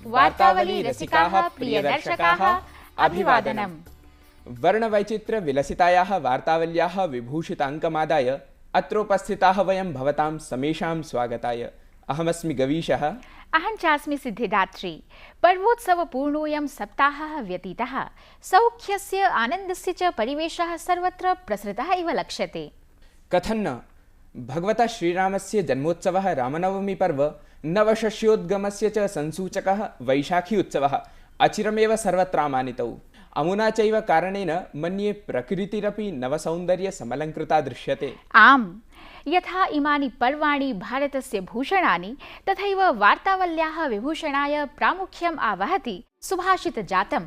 वार्तावली रसिकाः प्रियदर्शकाः अभिवादनम्। वर्णवैचित्र्य विलसितायाः वार्तावल्याः विभूषिताङ्कमादाय अत्रोपस्थिताः वयं भवतां समेषां स्वागताय। अहमस्मि गवीशः। अहं चास्मि सिद्धिदात्री। पर्वोत्सवपूर्णोऽयं सप्ताहः व्यतीतः। सौख्यस्य आनन्दस्य च परिवेशः सर्वत्र प्रसृतः इव लक्ष्यते। कथन्न भगवता श्रीरामस्य जन्मोत्सवः रामनवमी पर्व नवशस्योद्गमस्य च संसूचकः वैशाखी उत्सवः अचिरमेव सर्वत्रामानितौ। अमुना चैव कारणेन मन्ये प्रकृतिरपि नवसौन्दर्यसमलङ्कृता दृश्यते। आम्, यथा इमानि पर्वाणि भारतस्य भूषणानि तथैव वार्तावल्याः विभूषणाय प्रामुख्यम् आवहति सुभाषितजातं,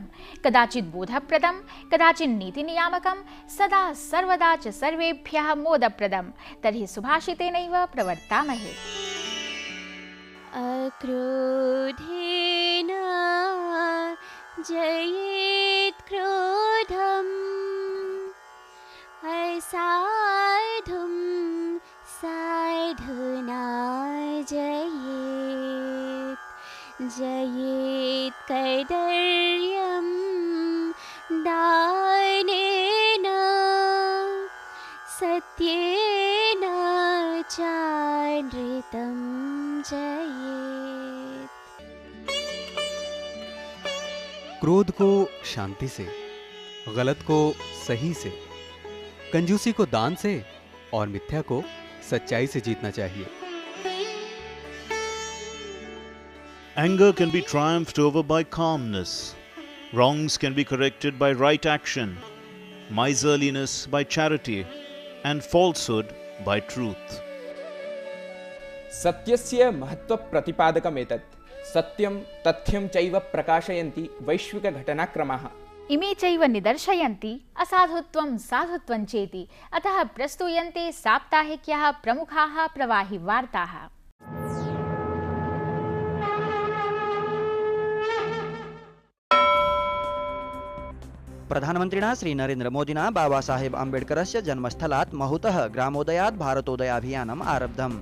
कदाचित् बोधप्रदं कदाचित् नीतिनियामकं सदा सर्वदा च सर्वेभ्यः मोदप्रदं। तर्हि सुभाषितेनैव प्रवर्तामहे। अक्रोधेन जयेत् क्रोधम् असाधुं साधुना जयेत् जयेत् कैदर्यं दानेन सत्येन चानृतं जयेत्। क्रोध को शांति से, गलत को सही से, कंजूसी को दान से और मिथ्या को सच्चाई से जीतना चाहिए। Anger can be triumphed over by calmness. Wrongs can be corrected by right action. Miserliness by charity and falsehood by truth. सत्यस्य महत्व प्रतिपादकमेतत्। सत्यं तथ्यं चैव प्रकाशयन्ति वैश्विकघटनाक्रमाः। इमे चैव निदर्शयन्ति असाधुत्वं साधुत्वं चेति। अतः प्रस्तूयन्ते साप्ताहिक्याः प्रमुखाः प्रवाहि वार्ताः। प्रधानमन्त्रिणा श्री नरेन्द्र मोदिना बाबा साहेब अम्बेडकरस्य जन्मस्थलात् महूतः ग्रामोदयात् भारतोदयाभियानम् आरब्धम्।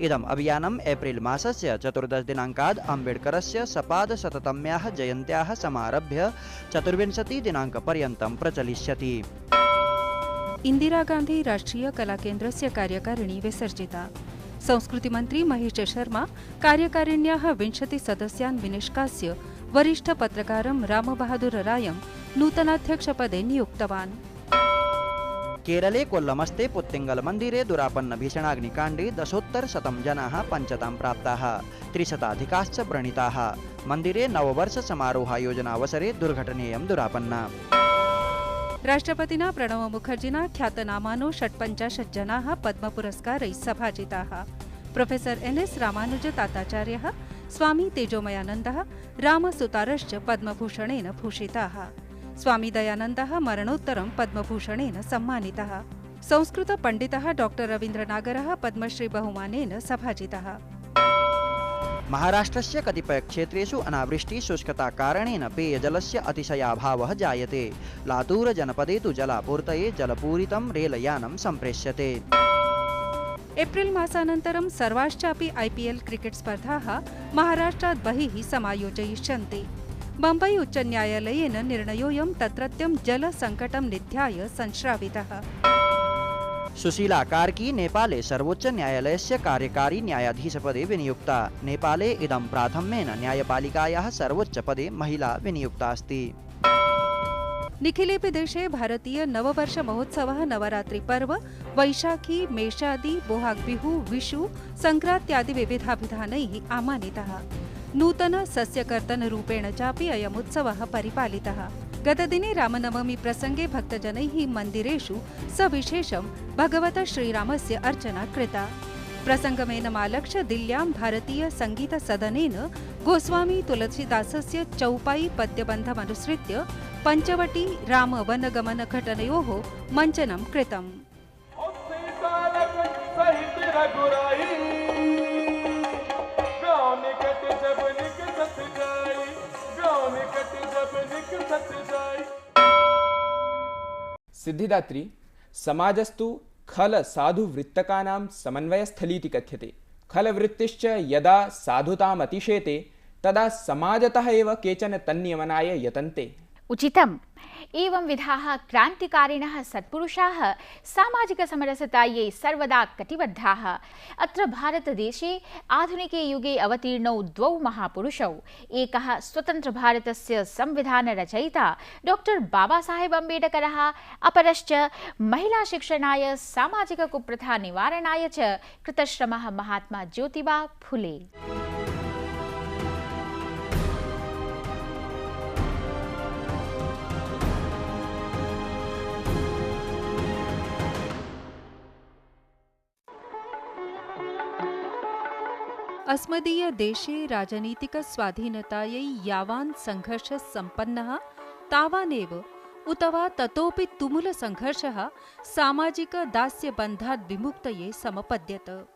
इदम् अभियानम् एप्रिल् मासस्य 14 दिनाङ्कात् अम्बेडकरस्य सपादशततम्याः जयन्त्याः समारभ्य 24 दिनाङ्कपर्यन्तं प्रचलिष्यति। इंदिरा गांधी राष्ट्रीय कलाकेन्द्रस्य कार्यकारिणी विसर्जिता। संस्कृतिमन्त्री महेश शर्मा कार्यकारिण्याः 20 सदस्यान् विनिष्कास्य वरिष्ठ पत्रकारं रामबहादुर रायं नूतनाध्यक्षपदे नियुक्तवान्। केरले कोल्लमस्ते पुत्तिङ्गल मन्दिरे दुरापन्न भीषणाग्निकाण्डे 10,100 जनाः पञ्चतां प्राप्ताः, 300 व्रणिताः। मन्दिरे नववर्ष समारोहायोजनावसरे दुर्घटनेयं दुरापन्ना। राष्ट्रपतिना प्रणव मुखर्जिना ख्यातनामानो 58 जनाः पद्मपुरस्कारैः सभाजिताः। प्रोफेसर NS रामानुज ताताचार्यः, स्वामी तेजोमयानन्दः, रामसुतारश्च पद्मभूषणेन भूषिताः। स्वामी दयानन्दः मरणोत्तरं पद्मभूषणेन सम्मानितः। संस्कृतपण्डितः डॉक्टर रवीन्द्रनागरः पद्मश्री बहुमानेन सभाजितः। महाराष्ट्रस्य कतिपयक्षेत्रेषु अनावृष्टि शुष्कता कारणेन पेयजलस्य अतिशयाभावः जायते। लातूर जनपदे तु जलापूर्तये जलपूरितं रेलयानं सम्प्रेष्यते। एप्रिल् मासानन्तरं सर्वाश्चापि IPL क्रिकेट् स्पर्धाः महाराष्ट्रात् बहिः समायोजयिष्यन्ते। बम्बई उच्चन्यायालयेन निर्णयोऽयं तत्रत्यं जलसङ्कटं निध्याय संश्रावितः। सुशीला कार्की नेपाले सर्वोच्च न्यायालयस्य कार्यकारी न्यायाधीशपदे विनियुक्ता। नेपाले इदं प्राथम्येन न्यायपालिकायाः सर्वोच्च पदे महिला विनियुक्ता अस्ति। निखिलेपि देशे भारतीय नववर्ष महोत्सवः नवरात्रिपर्व वैशाखी मेषादि बोहाग्बिहु विषु संक्रांत्यादि विविधाभिधानैः आमानितः। नूतन सस्यकर्तन रूपेण चापि अयमुत्सवः परिपालितः। गतदिने रामनवमी प्रसंगे भक्तजनैः मन्दिरेषु सविशेषं भगवतः श्रीरामस्य अर्चना कृता। प्रसंगमेनमालक्ष्य दिल्ल्यां भारतीय संगीत सदनेन गोस्वामी तुलसीदासस्य चौपाई पद्यबन्धमनुसृत्य पंचवटी राम वनगमन घटनयोः मञ्चनं कृतम्। सिद्धिदात्री, समाजस्तु खल साधु वृत्तकानां समन्वयस्थलीति कथ्यते। खल वृत्तिश्च यदा साधुतामतिशेते तदा समाजतः एव केचन तन्नियमनाय यतन्ते। उचितम्। एवं विधाः क्रान्तिकारिणः सत्पुरुषाः सामाजिकसमरसतायै सर्वदा कटिबद्धाः। अत्र भारतदेशे आधुनिके युगे अवतीर्णौ द्वौ महापुरुषौ, एकः स्वतन्त्रभारतस्य संविधानरचयिता डॉक्टर बाबासाहेब अम्बेडकरः, अपरश्च महिलाशिक्षणाय सामाजिककुप्रथा निवारणाय च कृतश्रमः महात्मा ज्योतिबा फुले। अस्मदीय देशे राजनीतिक स्वाधीनतायै यावान् संघर्षः सम्पन्नः तावानेव उत वा ततोपि तुमुल संघर्षः सामाजिक दास्यबन्धात् विमुक्तये समपद्यत।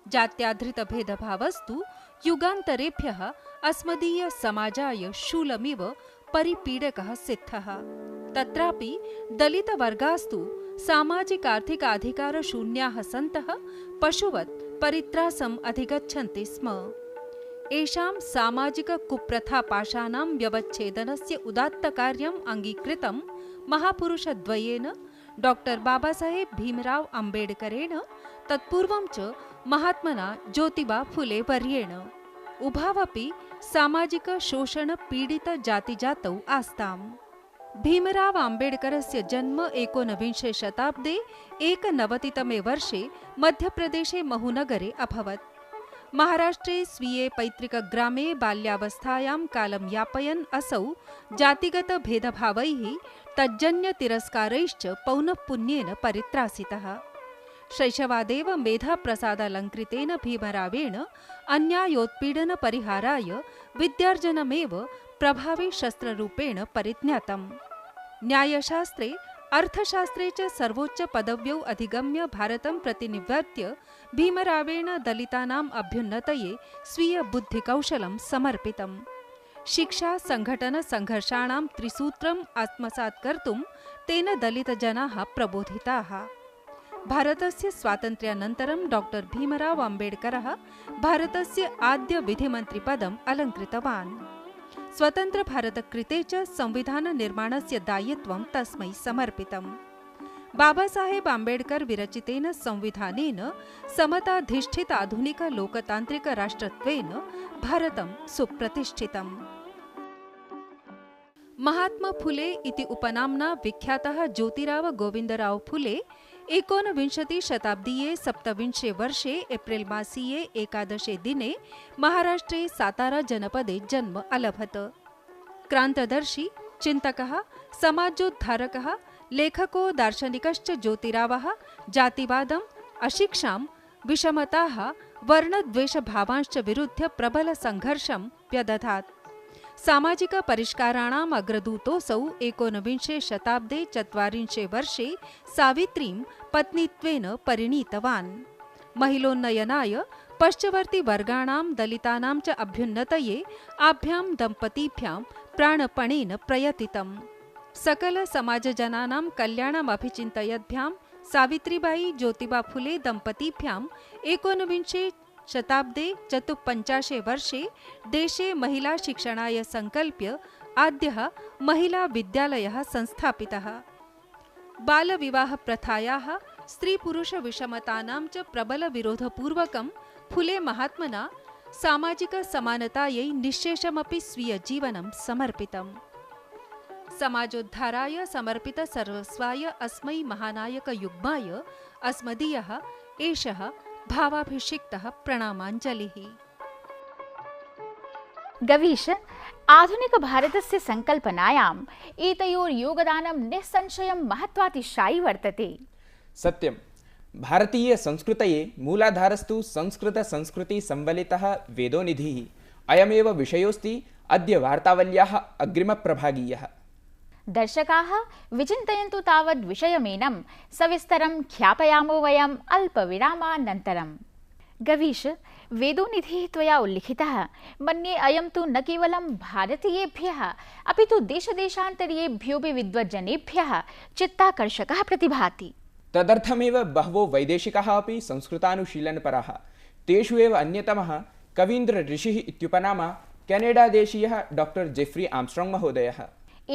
जात्याधृत भेदभावस्तु युगान्तरेभ्यः अस्मदीय समाजाय शूलमिव परिपीडकः सिद्धः। तत्रापि दलितवर्गास्तु सामाजिकार्थिकाधिकार शून्याः सन्तः पशुवत् परित्रासम् अधिगच्छन्ति स्म। एषां सामाजिक कुप्रथा पाशानां व्यवच्छेदनस्य उदात्तकार्यम् अङ्गीकृतं महापुरुषद्वयेन डॉक्टर बाबासाहेब भीमराव अम्बेडकरेण तत्पूर्वं च महात्मना ज्योतिबा फुले वर्येण। उभावपि सामाजिक शोषण पीडित जातिजातौ आस्ताम्। भीमराव अम्बेडकरस्य जन्म 19 शताब्दे 91तमे वर्षे मध्यप्रदेशे महूनगरे अभवत्। महाराष्ट्रे स्वीये पैतृकग्रामे बाल्यावस्थायां कालं यापयन् असौ जातिगत भेदभावैः तज्जन्यतिरस्कारैश्च पौनःपुन्येन परित्रासितः। शैशवादेव मेधाप्रसादालङ्कृतेन भीमरावेण अन्यायोत्पीडनपरिहाराय विद्यार्जनमेव प्रभावी शस्त्ररूपेण परिज्ञातम्। न्यायशास्त्रे अर्थशास्त्रे च सर्वोच्च पदव्यौ अधिगम्य भारतं प्रतिनिवर्त्य भीमरावेण दलितानाम् अभ्युन्नतये स्वीय बुद्धिकौशलं समर्पितम्। शिक्षा संघटन संघर्षाणां त्रिसूत्रम् आत्मसात् कर्तुं तेन दलितजनाः प्रबोधिताः। भारतस्य स्वातन्त्र्यानन्तरं डॉक्टर भीमराव अम्बेडकरः भारतस्य आद्य विधिमन्त्रिपदम् अलङ्कृतवान्। स्वतंत्र भारत कृते च संविधान निर्माणस्य दायित्वं तस्मै समर्पितम्। बाबासाहेब अम्बेडकर विरचितेन संविधानेन समताधिष्ठित आधुनिक लोकतान्त्रिक राष्ट्रत्वेन भारतं सुप्रतिष्ठितम्। महात्मा फुले इति उपनाम्ना विख्यातः ज्योतिराव गोविन्दराव फुले 19 शताब्दीये 27 वर्षे एप्रिल मासीये 11 दिने महाराष्ट्रे सातारा जनपदे जन्म अलभत। क्रान्तदर्शी, चिन्तकः, समाजोद्धारकः, लेखको दार्शनिकश्च ज्योतिरावः जातिवादम्, अशिक्षां, विषमताः, वर्णद्वेषभावांश्च विरुध्य प्रबल संघर्षं व्यदधात्। सामाजिक परिष्काराणाम् अग्रदूतोऽसौ 19 शताब्दे 40 वर्षे सावित्रीं पत्नीत्वेन परिणीतवान्। महिलोन्नयनाय, पश्चवर्ती वर्गाणां दलितानां च अभ्युन्नतये आभ्यां दम्पतीभ्यां प्राणपणेन प्रयतितम्। सकल समाजजनानां कल्याणमभिचिन्तयद्भ्यां सावित्रीबाई ज्योतिबा फुले दम्पतीभ्यां 19 शताब्दे 54 वर्षे देशे महिला शिक्षणाय संकल्प्य आद्यः महिला विद्यालयः संस्थापितः। बालविवाह प्रथायाः, स्त्री-पुरुष विषमतानां च प्रबल विरोधपूर्वकं फुले महात्मना सामाजिक समानतायै निःशेषमपि स्वीय जीवनं समर्पितम्। समाजोद्धाराय समर्पित सर्वस्वाय अस्मै महानायक युग्माय अस्मदीयः एषः भावाभिषिक्तः प्रणामाञ्जलिः। गवीश, आधुनिक भारतस्य संकल्पनायाम् एतयोः योगदानं निस्संशयं महत्वातिशायि वर्तते। सत्यं। भारतीय संस्कृतये मूलाधारस्तु संस्कृत संस्कृति संवलितः वेदोनिधिः। अयमेव विषयोऽस्ति अद्य वार्तावल्याः अग्रिमप्रभागीयः। दर्शकाः विचिन्तयन्तु तावद् विषयमेनं सविस्तरं ख्यापयामो वयम् अल्पविरामानन्तरम्। गवीश, वेदोनिधिः त्वया उल्लिखितः, मन्ये अयं तु न केवलं भारतीयेभ्यः अपि तु देशदेशान्तरीयेभ्योऽपि विद्वज्जनेभ्यः चित्ताकर्षकः प्रतिभाति। तदर्थमेव बहवो वैदेशिकाः अपि संस्कृतानुशीलनपराः। तेषु एव अन्यतमः कवीन्द्र ऋषिः इत्युपनामा केनेडादेशीयः डॉक्टर जेफ्री आर्मस्ट्रांग महोदयः।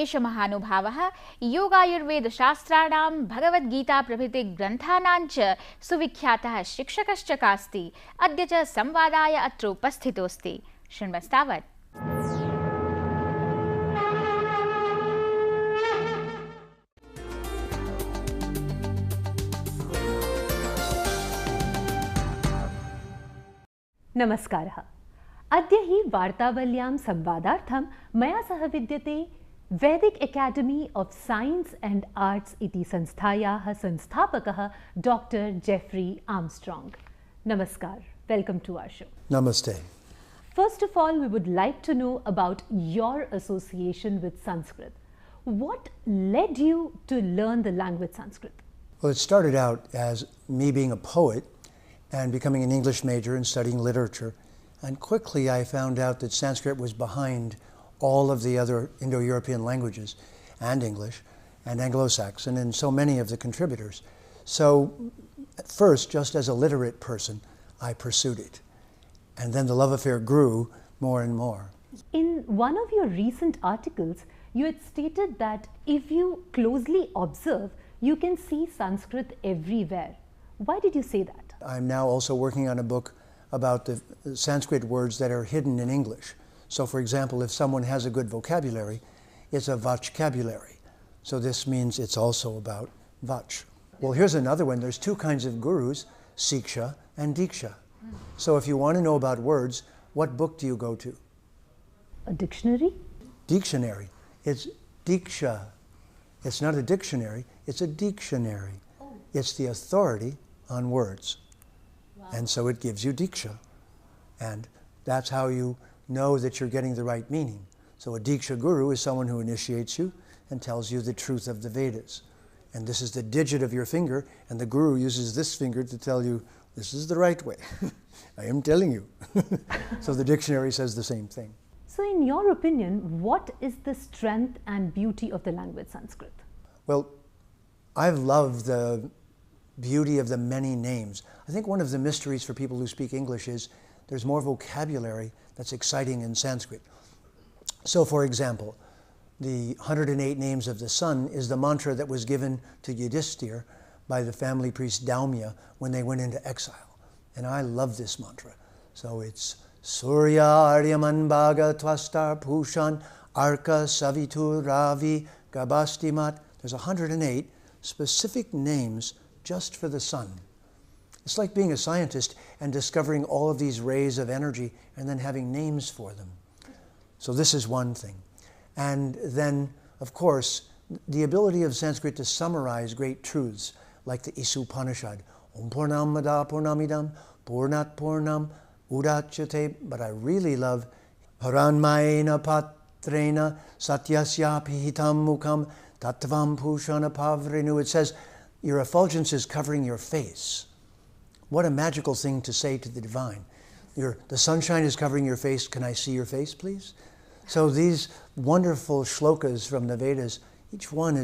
एष महानुभावः योगायुर्वेदशास्त्राणां भगवद्गीताप्रभृतिग्रन्थानां च सुविख्यातः शिक्षकश्च कास्ति। अद्य च संवादाय अत्र उपस्थितोऽस्ति। शृण्वस्तावत्। नमस्कारः। अद्य हि वार्तावल्यां संवादार्थं मया सह विद्यते Vedic academy of science and arts इति संस्थायाः संस्थापकः डॉक्टर जेफ्री आर्मस्ट्रांग। नमस्कार, welcome to our show. Namaste. First of all, we would like to know about your association with Sanskrit. What led you to learn the language Sanskrit? Well, it started out as me being a poet and becoming an English major and studying literature. And quickly I found out that Sanskrit was behind all of the other Indo-European languages and English and Anglo-Saxon and so many of the contributors. So at first, just as a literate person, I pursued it. And then the love affair grew more and more. In one of your recent articles, you had stated that if you closely observe, you can see Sanskrit everywhere. Why did you say that? I'm now also working on a book about the Sanskrit words that are hidden in English. So for example, if someone has a good vocabulary, it's a vachcabulary. So this means it's also about vach. Well, here's another one. There's two kinds of gurus, Siksha and Diksha. So if you want to know about words, what book do you go to? A dictionary? Dictionary. It's Diksha. It's not a dictionary, it's a dictionary. It's the authority on words. And so it gives you Diksha. And that's how you know that you're getting the right meaning. So a Diksha guru is someone who initiates you and tells you the truth of the Vedas. And this is the digit of your finger, and the guru uses this finger to tell you, this is the right way. I am telling you. So the dictionary says the same thing. So in your opinion, what is the strength and beauty of the language Sanskrit? Well, I've loved the beauty of the many names. I think one of the mysteries for people who speak English is there's more vocabulary that's exciting in Sanskrit. So for example, the 108 names of the sun is the mantra that was given to Yudhishthir by the family priest Daumya when they went into exile. And I love this mantra. So it's Surya Aryaman Bhaga Twastar Pushan Arka Savitur Ravi Gabastimat. There's 108 specific names just for the sun. It's like being a scientist and discovering all of these rays of energy and then having names for them. So this is one thing. And then, of course, the ability of Sanskrit to summarize great truths, like the Isupanishad, Om Purnam Mada Purnamidam, Purnat Purnam Udachyate. But I really love Haranmayena Patrena Satyasya Pihitam Mukham Tattvam Pushana Pavrinu. It says, your effulgence is covering your face. What a magical thing to say to the divine. The sunshine is covering your face. Can I see your face, please? So these wonderful shlokas from the Vedas, each one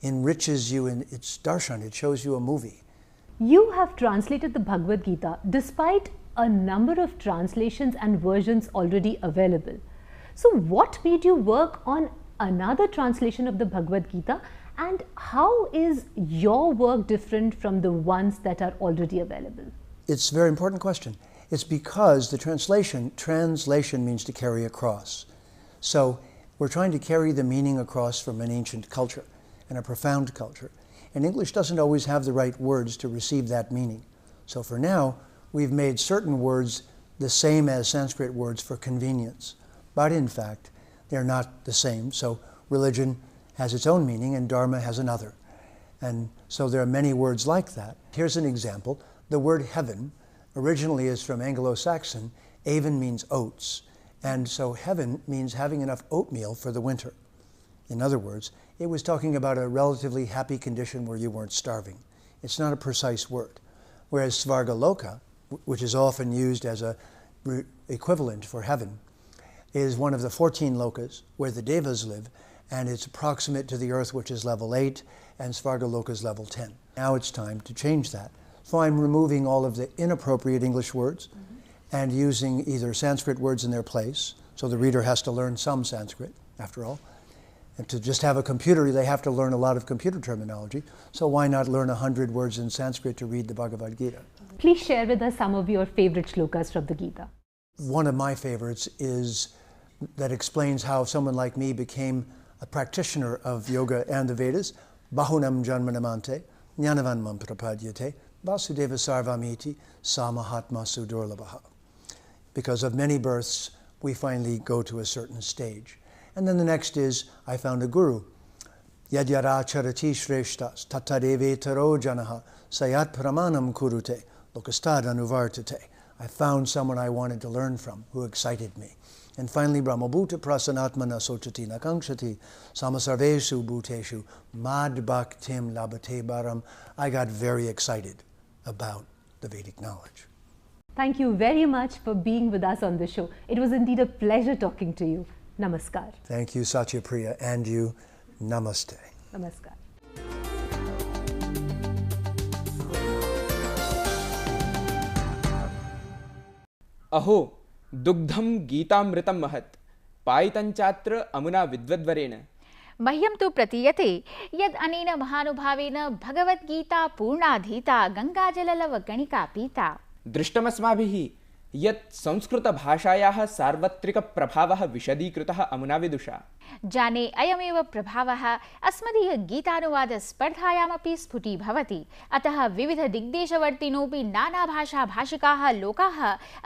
enriches you in its darshan. It shows you a movie. You have translated the Bhagavad Gita despite a number of translations and versions already available. So what made you work on another translation of the Bhagavad Gita, and how is your work different from the ones that are already available? It's a very important question. It's because the translation means to carry across. So we're trying to carry the meaning across from an ancient culture and a profound culture. And English doesn't always have the right words to receive that meaning. So for now, we've made certain words the same as Sanskrit words for convenience. But in fact, they're not the same. So religion has its own meaning and Dharma has another. And so there are many words like that. Here's an example. The word heaven originally is from Anglo-Saxon. Aven means oats. And so heaven means having enough oatmeal for the winter. In other words, it was talking about a relatively happy condition where you weren't starving. It's not a precise word. Whereas Svargaloka, which is often used as a equivalent for heaven, is one of the 14 lokas where the devas live, and it's approximate to the earth, which is level 8, and Svargaloka is level 10. Now it's time to change that. So I'm removing all of the inappropriate English words and using either Sanskrit words in their place, So the reader has to learn some Sanskrit, after all. And to just have a computer, they have to learn a lot of computer terminology. So why not learn 100 words in Sanskrit to read the Bhagavad Gita? Please share with us some of your favorite shlokas from the Gita. One of my favorites is that explains how someone like me became a practitioner of yoga and the Vedas. Bahunam janmanamante, jnanavanmam prapadyate, vasudeva sarvamiti, samahatma sudurlabhaha. Because of many births, we finally go to a certain stage. And then the next is, I found a guru. Yadyara charati shreshtas, tatadeve taro janaha, sayat pramanam kurute, lokastad anuvartate. I found someone I wanted to learn from, who excited me. And finally, Brahmabhuta prasanatmana sochati nakangshati, samasarveshu bhuteshu, mad bhaktim labate baram. I got very excited about the Vedic knowledge. Thank you very much for being with us on the show. It was indeed a pleasure talking to you. Namaskar. Thank you, Satyapriya, and you. Namaste. Namaskar. अहो दुग्धम गीतामृतं महत् पायितञ्चात्र अमुना विद्वद्वरेण मह्यं तु प्रतीयते यद् अनेन महानुभावेन भगवद्गीता पूर्णाधीता गङ्गाजललवगणिका पीता। दृष्टमस्माभिः यत् संस्कृतभाषायाः सार्वत्रिकप्रभावः विशदीकृतः अमुना विदुषा। जाने अयमेव प्रभावः अस्मदीयगीतानुवादस्पर्धायामपि स्फुटीभवति। अतः विविधदिग्देशवर्तिनोऽपि नानाभाषाभाषिकाः लोकाः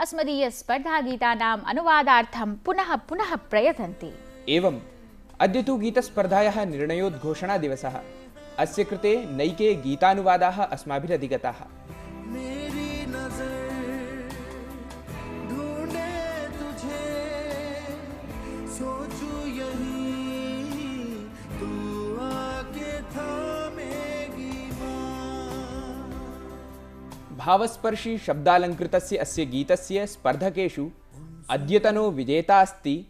अस्मदीयस्पर्धागीतानाम् अनुवादार्थं पुनः पुनः प्रयतन्ते। एवम् अद्य तु गीतस्पर्धायाः निर्णयोद्घोषणादिवसः। अस्य कृते नैके गीतानुवादाः अस्माभिरधिगताः। भावस्पर्शी शब्दालंकृतस्य अस्य गीतस्य स्पर्धकेषु अद्यतनो विजेता अस्ति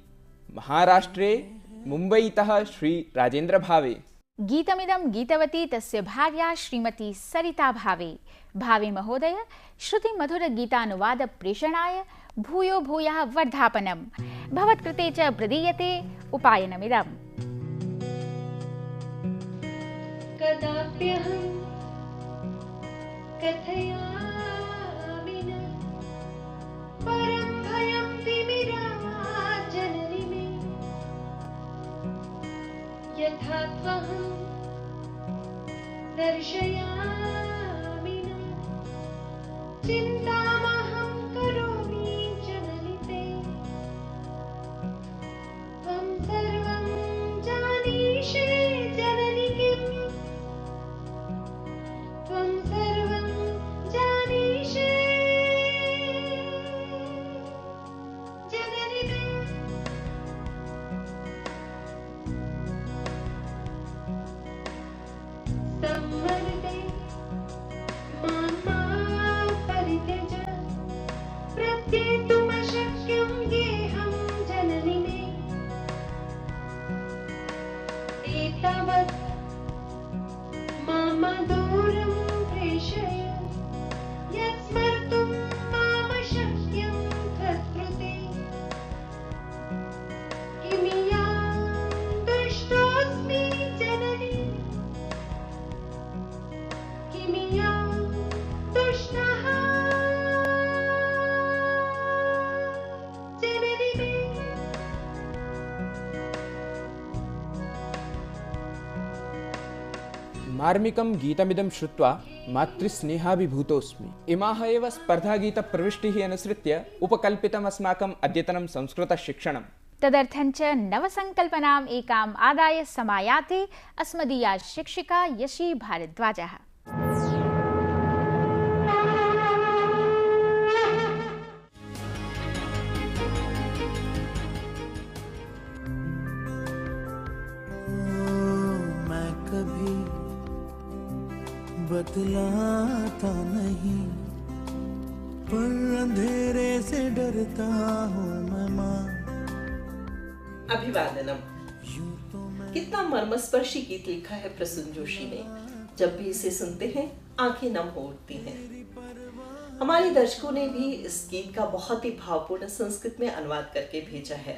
महाराष्ट्रे मुम्बईतः श्री राजेन्द्र भावे। गीतमिदं गीतवती तस्य भार्या श्रीमती सरिता भावे। भावे महोदय श्रुतिमधुरगीतानुवाद प्रेषणाय भूयो भूयः वर्धापनम्। भवत्कृते च प्रदीयते उपायनमिदम्। कदाप्यहं कथयामि न परं भयं तिमिरात् जननि मे यथा त्वहं दर्शयामि न चिन्तामहं करोमि जननि ते त्वं सर्वं जानीषे जननि किम् त्वं सर्वं जानीषे जननि मे। सम्मर्दे मां परित्यज प्रत्येतुमशक्यं गेहं जननि मे एतावत् मम दूरं प्रेषय यत् स्मर्तुं मामशक्यं तत्कृते किमियां दुष्टोऽस्मि जननि किमियां दुष्टः जननि मे। मार्मिकं गीतमिदं श्रुत्वा मातृस्नेहाभिभूतोऽस्मि। इमाः एव स्पर्धागीतप्रविष्टिः अनुसृत्य उपकल्पितम् अस्माकम् अद्यतनं संस्कृतशिक्षणम्। तदर्थञ्च नवसङ्कल्पनाम् एकाम् आदाय समायाते अस्मदीया शिक्षिका यशी भारद्वाजः। मैं कभी बतलाता नहीं पर अंधेरे से डरता हूँ मैं माँ। अभिवादनम। कितना मर्मस्पर्शी गीत लिखा है प्रसून जोशी ने। जब भी इसे सुनते हैं आंखें नम हो उठती हैं। हमारे दर्शकों ने भी इस गीत का बहुत ही भावपूर्ण संस्कृत में अनुवाद करके भेजा है।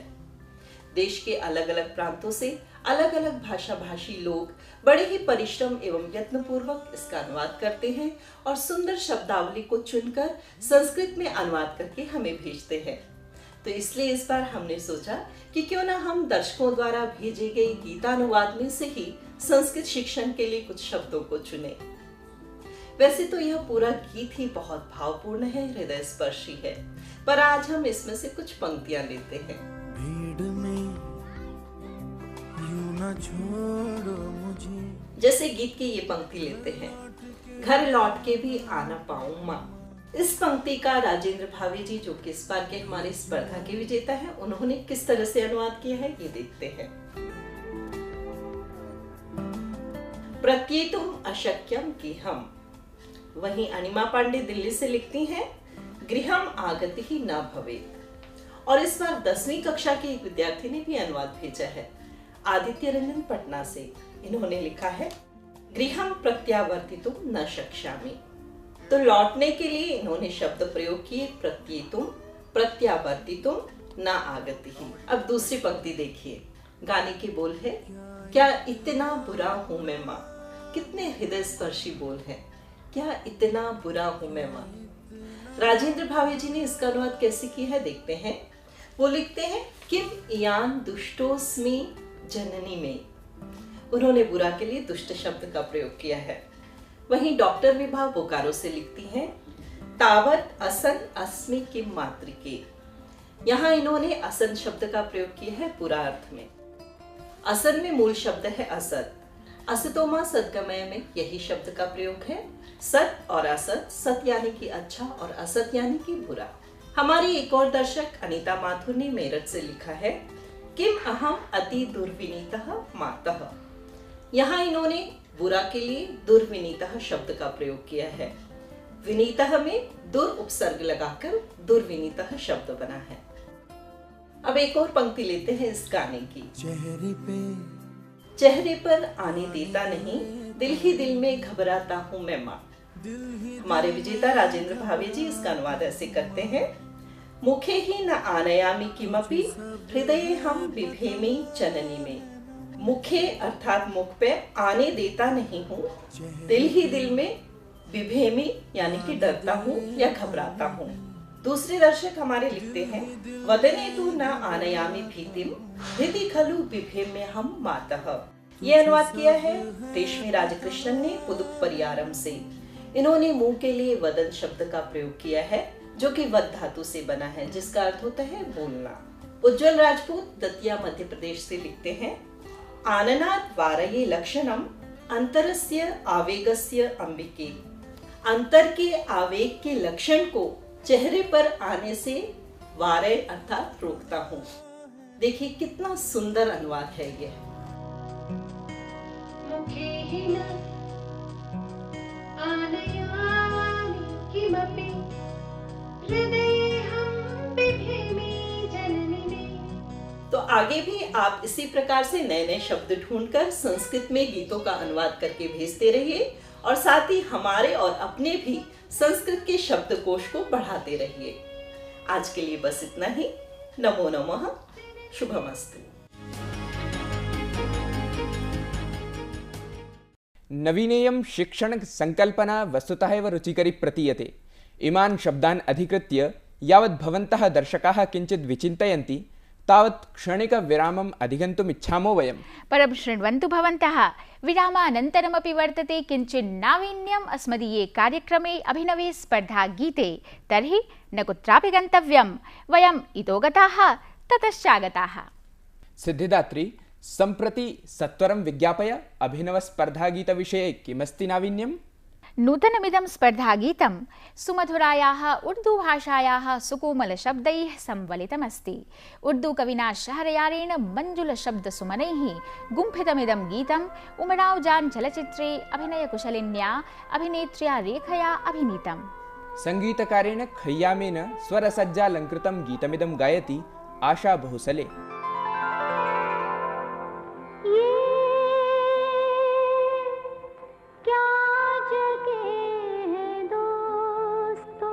देश के अलग अलग प्रांतों से अलग अलग भाषा भाषी लोग बड़े ही परिश्रम एवं यत्नपूर्वक इसका अनुवाद करते हैं और सुंदर शब्दावली को चुनकर संस्कृत में अनुवाद करके हमें भेजते हैं। तो इसलिए इस बार हमने सोचा कि क्यों ना हम दर्शकों द्वारा भेजे गए गीतानुवाद में से ही संस्कृत शिक्षण के लिए कुछ शब्दों को चुने। वैसे तो यह पूरा गीत ही बहुत भावपूर्ण है, हृदय स्पर्शी है, पर आज हम इसमें से कुछ पंक्तियां लेते हैं। भीड़ में यूं न छोड़ो मुझे। जैसे गीत की ये पंक्ति लेते हैं, घर लौट के भी आना पाऊं माँ। इस पंक्ति का राजेंद्र भावे जी, जो कि इस बार के हमारे स्पर्धा के विजेता हैं, उन्होंने किस तरह से अनुवाद किया है ये देखते हैं। प्रत्येतुम अशक्यम की हम। वहीं अनिमा पांडे दिल्ली से लिखती हैं, गृहम आगति ही न भवेत। और इस बार 10वीं कक्षा के एक विद्यार्थी ने भी अनुवाद भेजा है, आदित्य रंजन पटना से। इन्होंने लिखा है, गृहम प्रत्यावर्तितुम न शक्ष्यामि। तो लौटने के लिए इन्होंने शब्द प्रयोग किए, प्रत्येतुम, प्रत्यावर्तितुम, न आगति ही। अब दूसरी पंक्ति देखिए, गाने के बोल है, क्या इतना बुरा हूं मैं माँ। कितने हृदय स्पर्शी बोल हैं, क्या इतना बुरा हूं मैं माँ। राजेंद्र भावे जी ने इसका अनुवाद कैसे किया है देखते हैं। वो लिखते हैं, किम इयान दुष्टोस्मि जननी में। उन्होंने बुरा के लिए दुष्ट शब्द का प्रयोग किया है। वहीं डॉक्टर विभा बोकारो से लिखती हैं, तावत असन अस्मि किम मातृके। यहाँ इन्होंने असन शब्द का प्रयोग किया है बुरा अर्थ में। असन में मूल शब्द है असत। असतोमा सदगमय में यही शब्द का प्रयोग है। सत और असत, सत यानी कि अच्छा और असत यानी कि बुरा। हमारी एक और दर्शक अनीता माथुर ने मेरठ से लिखा है, किम अहम अति दुर्विनीतः मातः। यहाँ इन्होंने बुरा के लिए दुर्विनीतः शब्द का प्रयोग किया है। विनीतः में दुर उपसर्ग लगाकर दुर्विनीतः शब्द बना है। अब एक और पंक्ति लेते हैं इस गाने की। चेहरे पर आने देता नहीं, दिल ही दिल में घबराता हूँ मैं माँ। हमारे विजेता राजेंद्र भावे जी इसका अनुवाद ऐसे करते हैं, मुखे ही न आनयामि किमपि हृदये हम बिभेमि जननी में। मुखे अर्थात मुख पे आने देता नहीं हूँ, दिल ही दिल में बिभेमि यानी कि डरता हूँ या घबराता हूँ। दूसरे दर्शक हमारे लिखते हैं, वदने तु न आनयामि भीतिम हृदि खलु बिभेम्य हम मातः। ये अनुवाद किया है रेशमी राजकृष्णन ने पुदुक परियारम से। इन्होंने मुंह के लिए वदन शब्द का प्रयोग किया है, जो कि वद धातु से बना है, जिसका अर्थ होता है बोलना। उज्जवल राजपूत दतिया मध्य प्रदेश से लिखते हैं, आननात् वारये लक्षणम अंतरस्य आवेगस्य अंबिके। अंतर के आवेग के लक्षण को चेहरे पर आने से वारय अर्थात रोकता हूँ। देखिए कितना सुंदर अनुवाद है ये। मुखे हि न आनयामि किमपि हृदयेऽहं बिभेमि जननी में। तो आगे भी आप इसी प्रकार से नए नए शब्द ढूंढकर संस्कृत में गीतों का अनुवाद करके भेजते रहिए और साथ ही हमारे और अपने भी संस्कृत के शब्दकोश को बढ़ाते रहिए। आज के लिए बस इतना ही। नमो नमः। शुभमस्तु। नवीनेयं शिक्षण संकल्पना वस्तुतः एव रुचिकरी प्रतीयते। इमान् शब्दान् अधिकृत्य यावत् भवन्तः दर्शकाः किञ्चित् विचिन्तयन्ति तावत् क्षणिकविरामम् अधिगन्तुम् इच्छामो वयम्। परं शृण्वन्तु भवन्तः, विरामानन्तरमपि वर्तते किञ्चित् नावीन्यम् अस्मदीये कार्यक्रमे अभिनवे स्पर्धागीते। तर्हि न कुत्रापि गन्तव्यम्, वयम् इतो गताः ततश्चागताः। सिद्धिदात्री, सम्प्रति सत्वरं विज्ञापय, अभिनवस्पर्धागीतविषये किमस्ति नावीन्यम्? नूतनमिदं स्पर्धागीतं सुमधुरायाः उर्दूभाषायाः सुकोमलशब्दैः संवलितमस्ति। उर्दूकविना शहरयारेण मञ्जुलशब्दसुमनैः गुम्फितमिदं गीतम् उमराव जान चलचित्रे अभिनयकुशलिन्या अभिनेत्र्या रेखया अभिनीतम्। संगीतकारेण खय्यामेन स्वरसज्जालङ्कृतं गीतमिदं गायति आशा बहुसले। क्या जगह है दोस्तों,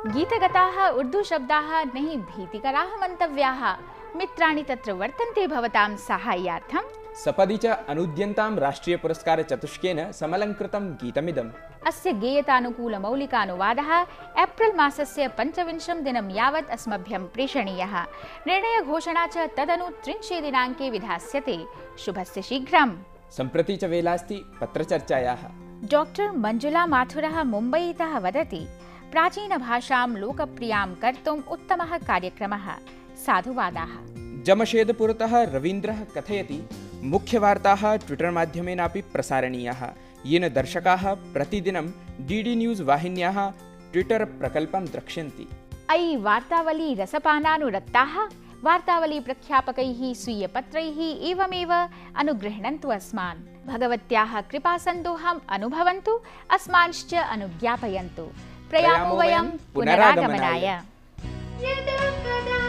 गीतगताः उर्दूशब्दाः नहि भीतिकराः मन्तव्याः मित्राणि तत्र वर्तन्ते भवतां साहाय्यार्थम्। सपदि च अनुद्यन्तां राष्ट्रियपुरस्कारचतुष्केन समलङ्कृतं गीतमिदम्। अस्य गेयतानुकूलमौलिकानुवादः एप्रिल् मासस्य 25 दिनं यावत् अस्मभ्यं प्रेषणीयः। निर्णयघोषणा च तदनु 30 दिनाङ्के विधास्यते। शुभस्य शीघ्रम्। सम्प्रति च वेलास्ति पत्रचर्चायाः। डॉक्टर मंजुला माथुरः मुम्बईतः वदति, प्राचीनभाषां लोकप्रियां कर्तुम् उत्तमः कार्यक्रमः। साधुवादाः। जमशेदपुरतः रवीन्द्रः कथयति, मुख्यवार्ताः ट्विटर माध्यमेनापि प्रसारणीयाः, येन दर्शकाः प्रतिदिनं डीडी न्यूज़ वाहिन्याः ट्विटर प्रकल्पं द्रक्ष्यन्ति। अयि वार्तावली रसपानानुरक्ताः वार्तावली प्रख्यापकैः स्वीयपत्रैः एवमेव अनुगृह्णन्तु अस्मान्। भगवत्याः कृपासन्दोहम् अनुभवन्तु, अस्मांश्च अनुज्ञापयन्तु। प्रयामो वयं पुनरागमनाय। यदा कदा